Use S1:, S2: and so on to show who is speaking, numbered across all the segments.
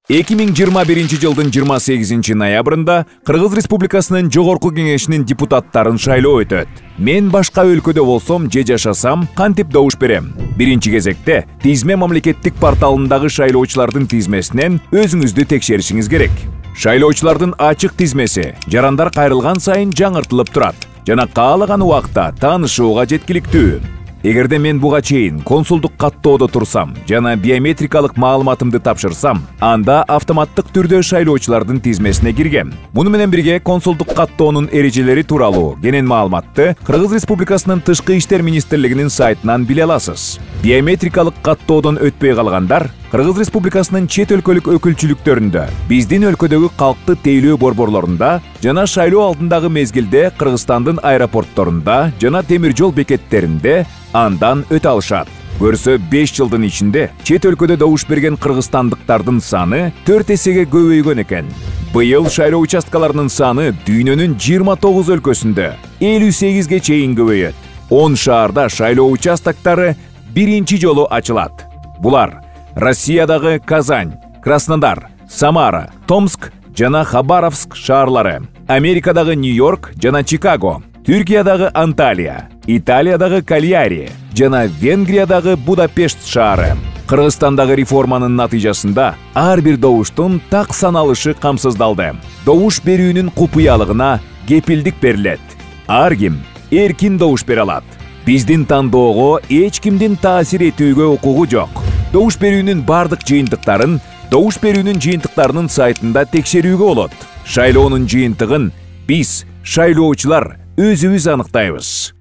S1: 2021 жылдын 28 ноябрында Кыргыз Республикасынын Жогорку Кеңешинин депутаттарын шайлоо өтөт. Мен башка өлкөдө болсом же жашасам, кантип добуш берем? Биринчи кезекте тизме мамлекеттик порталындагы шайлоочулардын тизмесинен өзүңүздү текшеришиңиз керек. Шайлоочулардын ачык тизмеси жарандар кайрылган сайын жаңыртылып турат жана каалаган убакта таанышууга жеткиликтүү. Эгерде мен буга чейин консулдук каттоодо турсам жана биометрикалык маалыматымды тапшырсам, анда автоматтык түрдө шайлоочулардын тизмесине киргем. Муну менен бирге консулдук каттоонун эрежелери тууралуу кенен маалыматты Кыргыз Республикасынын Тышкы иштер министрлигинин сайтынан биле аласыз. Биометрикалык каттоодон өтпөй калгандар Кыргыз Республикасынын чет өлкөлүк өкүлчүлүктөрүндө, биздин өлкөдөгү калкты тейлөө борборлорунда жана шайлоо алдындагы мезгилде Кыргызстандын аэропортторунда жана темир жол бекеттеринде андан өтө алышат. Көрсө 5 жылдын ичинде чет өлкөдө добуш берген кыргызстандыктардын саны 4 эсеге көбөйгөн экен. Быйыл шайлоо участкаларынын саны дүйнөнүн 29 өлкөсүндө 58ге чейин көбөйөт. 10 шаарда шайлоо участоктары биринчи жолу ачылат. Булар Россиядагы Казань, Краснодар, Самара, Томск жана Хабаровск шаарлары, Америкадагы Нью-Йорк жана Чикаго, Түркиядагы Анталия, Италиядагы Кальяри жана Венгриядагы Будапешт шаары. Кыргызстандагы реформанын натыйжасында ар бир добуштун так саналышы камсыздалды. Добуш берүүнүн купуялыгына кепилдик берилет. Ар ким эркин добуш бере алат. Биздин тандоого эч кимдин таасир этүүгө укугу жок. Добуш берүүнүн бардык жыйынтыктарынын сайтында текшерүүгө болот. Шайлоонун жыйынтыгын биз шайлоочулар өзүбүз аныктайбыз.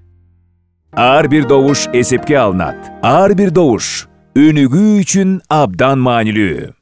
S1: Ар бир добуш эсепке алынат. Ар бир добуш өнүгүү үчүн абдан маанилүү.